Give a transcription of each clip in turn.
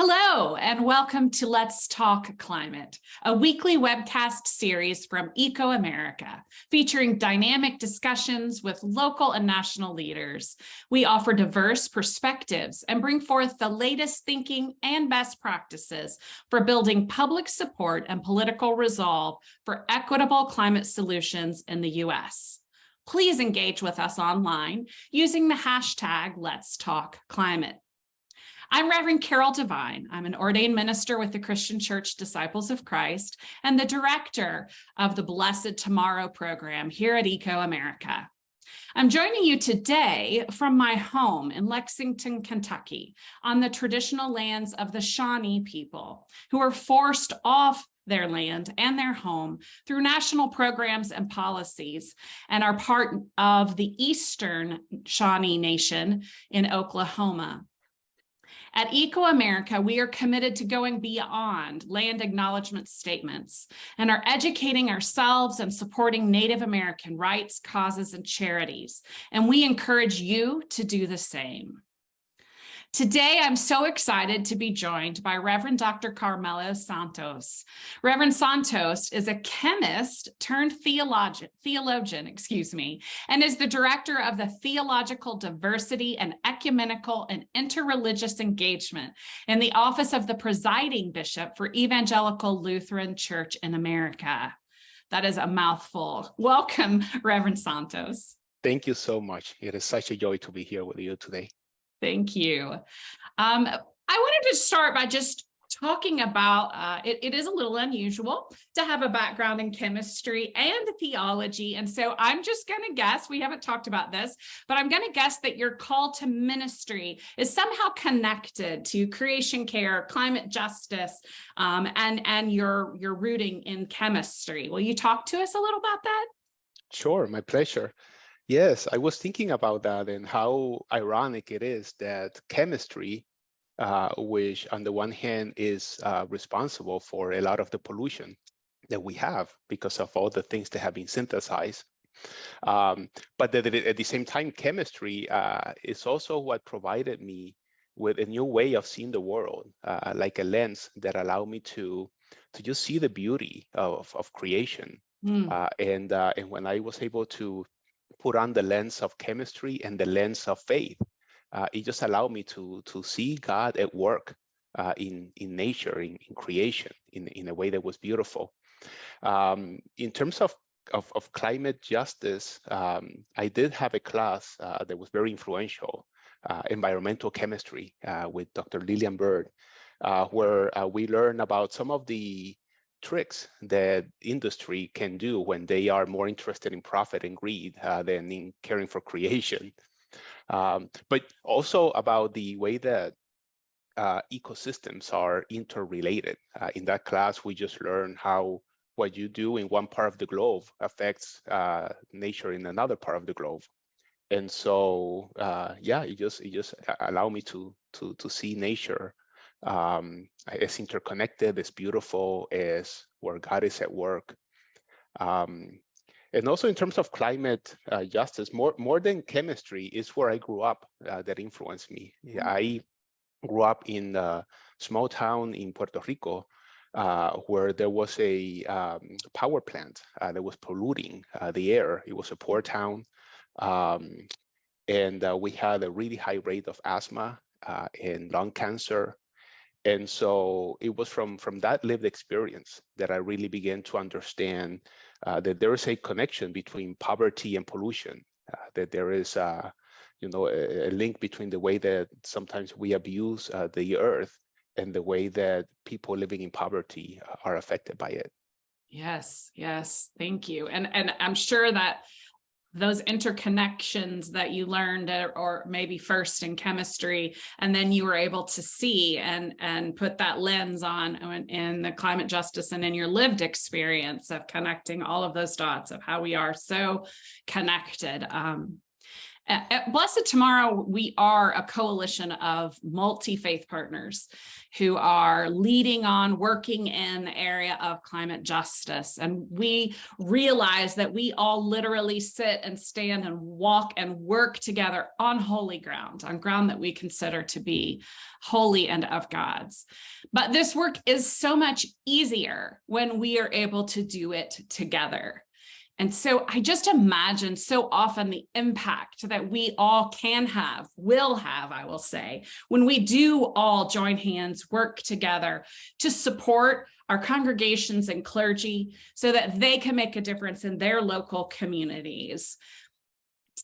Hello, and welcome to Let's Talk Climate, a weekly webcast series from ecoAmerica, featuring dynamic discussions with local and national leaders. We offer diverse perspectives and bring forth the latest thinking and best practices for building public support and political resolve for equitable climate solutions in the U.S. Please engage with us online using the hashtag Let's Talk Climate. I'm Reverend Carol Devine. I'm an ordained minister with the Christian Church Disciples of Christ and the director of the Blessed Tomorrow program here at ecoAmerica. I'm joining you today from my home in Lexington, Kentucky, on the traditional lands of the Shawnee people, who were forced off their land and their home through national programs and policies, and are part of the Eastern Shawnee Nation in Oklahoma. At ecoAmerica, we are committed to going beyond land acknowledgement statements and are educating ourselves and supporting Native American rights, causes, and charities. And we encourage you to do the same. Today, I'm so excited to be joined by Reverend Dr. Carmelo Santos. Reverend Santos is a chemist turned theologian, and is the director of the Theological Diversity and Ecumenical and Interreligious Engagement in the office of the Presiding Bishop for Evangelical Lutheran Church in America. That is a mouthful. Welcome, Reverend Santos. Thank you so much. It is such a joy to be here with you today. Thank you. I wanted to start by just talking about, it is a little unusual to have a background in chemistry and theology. And so I'm just going to guess, we haven't talked about this, but I'm going to guess that your call to ministry is somehow connected to creation care, climate justice, and your rooting in chemistry. Will you talk to us a little about that? Sure, my pleasure. Yes, I was thinking about that and how ironic it is that chemistry, which on the one hand is responsible for a lot of the pollution that we have because of all the things that have been synthesized. But at the same time, chemistry is also what provided me with a new way of seeing the world, like a lens that allowed me to just see the beauty of creation. And when I was able to put on the lens of chemistry and the lens of faith, it just allowed me to see God at work in nature, in creation, in a way that was beautiful. In terms of climate justice, I did have a class that was very influential, environmental chemistry, with Dr. Lillian Bird, where we learned about some of the tricks that industry can do when they are more interested in profit and greed than in caring for creation. But also about the way that ecosystems are interrelated. In that class, we just learned how what you do in one part of the globe affects nature in another part of the globe. And so, yeah, it just allowed me to see nature as interconnected, as beautiful as where God is at work. And also in terms of climate justice, more than chemistry is where I grew up that influenced me. I grew up in a small town in Puerto Rico where there was a power plant that was polluting the air. It was a poor town. And we had a really high rate of asthma and lung cancer. And so it was from that lived experience that I really began to understand that there is a connection between poverty and pollution, that there is a link between the way that sometimes we abuse the earth and the way that people living in poverty are affected by it. Yes, thank you. And I'm sure that those interconnections that you learned, or maybe first in chemistry, and then you were able to see and put that lens on in the climate justice and in your lived experience of connecting all of those dots of how we are so connected. At Blessed Tomorrow, we are a coalition of multi-faith partners who are leading on working in the area of climate justice. And we realize that we all literally sit and stand and walk and work together on holy ground, on ground that we consider to be holy and of God's. But this work is so much easier when we are able to do it together. And so I just imagine so often the impact that we all can have, will have, I will say, when we do all join hands, work together to support our congregations and clergy so that they can make a difference in their local communities.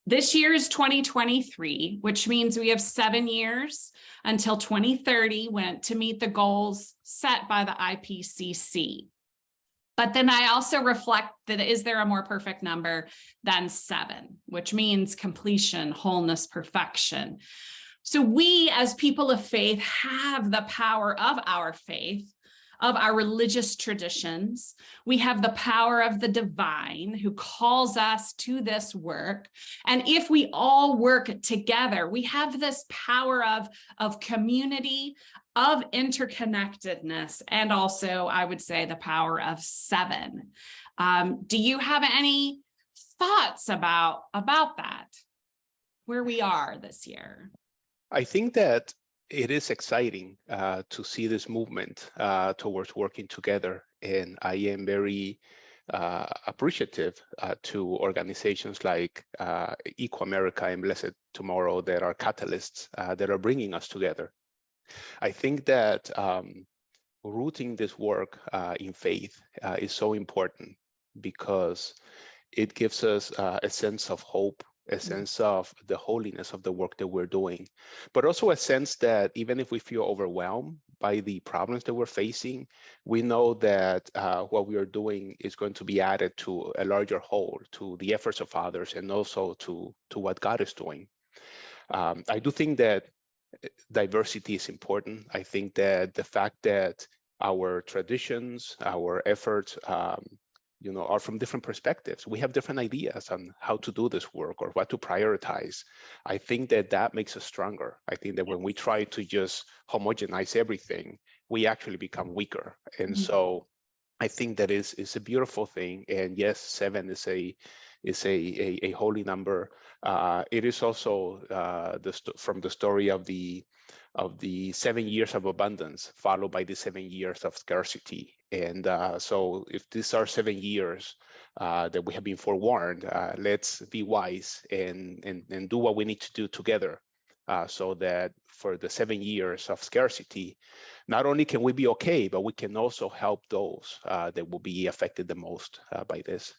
This year is 2023, which means we have 7 years until 2030 to meet the goals set by the IPCC. But then I also reflect that, is there a more perfect number than 7, which means completion, wholeness, perfection. So we as people of faith have the power of our faith, of our religious traditions. We have the power of the divine who calls us to this work. And if we all work together, we have this power of community, of interconnectedness, and also, I would say, the power of 7. Do you have any thoughts about that, where we are this year? I think that it is exciting to see this movement towards working together. And I am very appreciative to organizations like ecoAmerica and BlessedTomorrow that are catalysts that are bringing us together. I think that rooting this work in faith is so important because it gives us a sense of hope, a sense of the holiness of the work that we're doing, but also a sense that even if we feel overwhelmed by the problems that we're facing, we know that what we are doing is going to be added to a larger whole, to the efforts of others, and also to what God is doing. I do think that diversity is important. I think that the fact that our traditions, our efforts, are from different perspectives. We have different ideas on how to do this work or what to prioritize. I think that makes us stronger. I think that when we try to just homogenize everything, we actually become weaker. And so I think that is a beautiful thing. And yes, 7 is a holy number. It is also from the story of the 7 years of abundance, followed by the 7 years of scarcity. And so if these are 7 years that we have been forewarned, let's be wise and do what we need to do together so that for the 7 years of scarcity, not only can we be okay, but we can also help those that will be affected the most by this.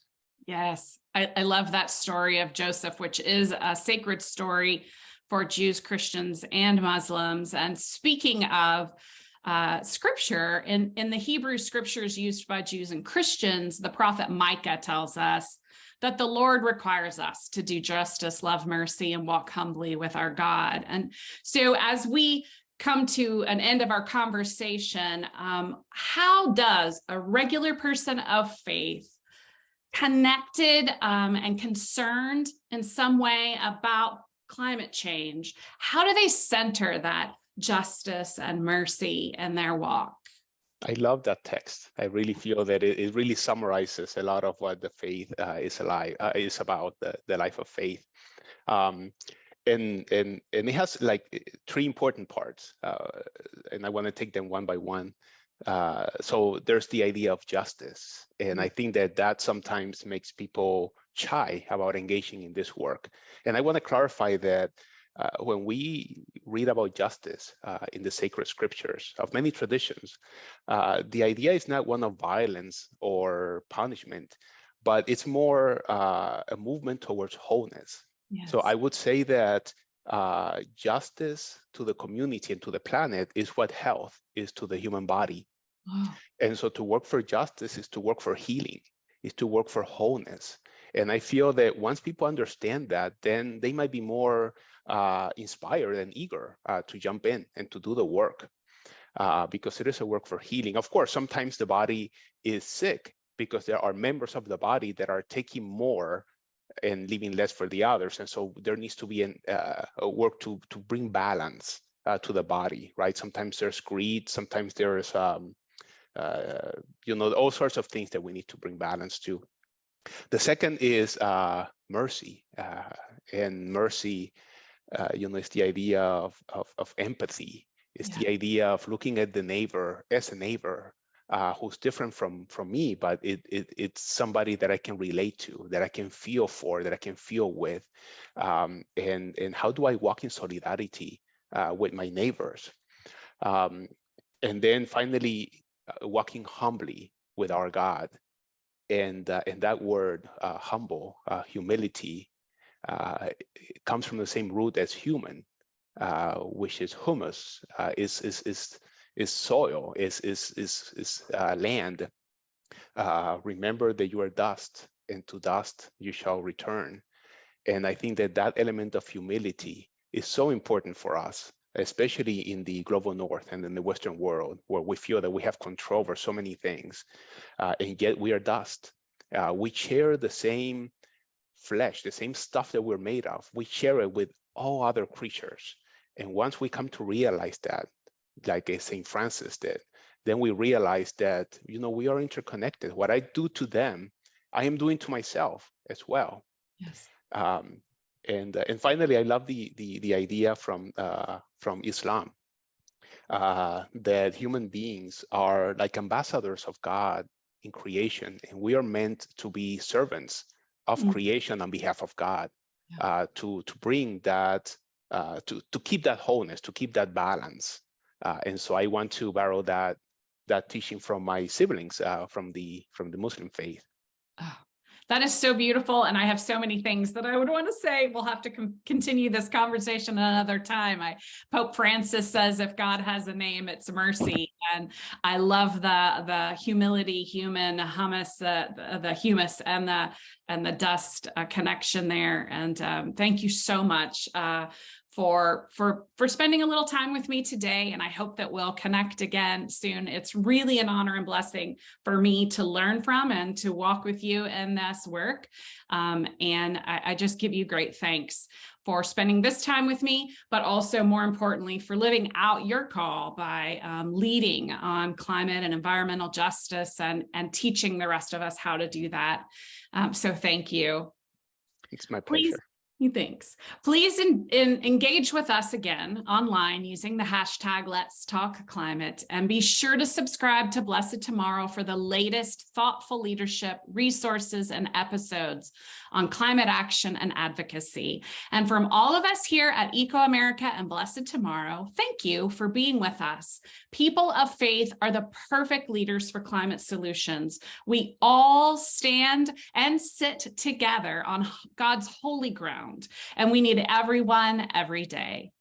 Yes, I love that story of Joseph, which is a sacred story for Jews, Christians, and Muslims. And speaking of scripture, in the Hebrew scriptures used by Jews and Christians, the prophet Micah tells us that the Lord requires us to do justice, love mercy, and walk humbly with our God. And so as we come to an end of our conversation, how does a regular person of faith, connected and concerned in some way about climate change, how do they center that justice and mercy in their walk? I love that text. I really feel that it really summarizes a lot of what the faith is about, the life of faith. And it has like 3 important parts, and I want to take them one by one. So there's the idea of justice. And I think that sometimes makes people shy about engaging in this work. And I want to clarify that when we read about justice in the sacred scriptures of many traditions, the idea is not one of violence or punishment, but it's more a movement towards wholeness. Yes. So I would say that justice to the community and to the planet is what health is to the human body. Wow. And so to work for justice is to work for healing, is to work for wholeness. And I feel that once people understand that, then they might be more inspired and eager to jump in and to do the work because it is a work for healing. Of course, sometimes the body is sick because there are members of the body that are taking more and leaving less for the others. And so there needs to be a work to bring balance to the body, right? Sometimes there's greed, sometimes there's all sorts of things that we need to bring balance to. The second is mercy, and mercy, is the idea of empathy. It's the idea of looking at the neighbor as a neighbor who's different from me, but it's somebody that I can relate to, that I can feel for, that I can feel with, and how do I walk in solidarity with my neighbors, and then finally walking humbly with our God. And that word, humble, humility, it comes from the same root as human, which is humus, is soil, is land. Remember that you are dust, and to dust you shall return. And I think that element of humility is so important for us, especially in the global north and in the Western world, where we feel that we have control over so many things, and yet we are dust. We share the same flesh, the same stuff that we're made of. We share it with all other creatures. And once we come to realize that, like St. Francis did, then we realize that, we are interconnected. What I do to them, I am doing to myself as well. Yes. And finally, I love the idea from Islam, that human beings are like ambassadors of God in creation, and we are meant to be servants of creation on behalf of God, to bring that, to keep that wholeness, to keep that balance. And so I want to borrow that teaching from my siblings, from the Muslim faith. Oh, that is so beautiful. And I have so many things that I would want to say. We'll have to continue this conversation another time. Pope Francis says, if God has a name, it's mercy. And I love the humility, human, humus, the humus and the dust connection there. And thank you so much for spending a little time with me today. And I hope that we'll connect again soon. It's really an honor and blessing for me to learn from and to walk with you in this work. And I just give you great thanks for spending this time with me, but also more importantly, for living out your call by leading on climate and environmental justice and teaching the rest of us how to do that. So thank you. It's my pleasure. Thanks. Please engage with us again online using the hashtag Let's Talk Climate, and be sure to subscribe to Blessed Tomorrow for the latest thoughtful leadership resources and episodes on climate action and advocacy. And from all of us here at ecoAmerica and Blessed Tomorrow, thank you for being with us. People of faith are the perfect leaders for climate solutions. We all stand and sit together on God's holy ground, and we need everyone every day.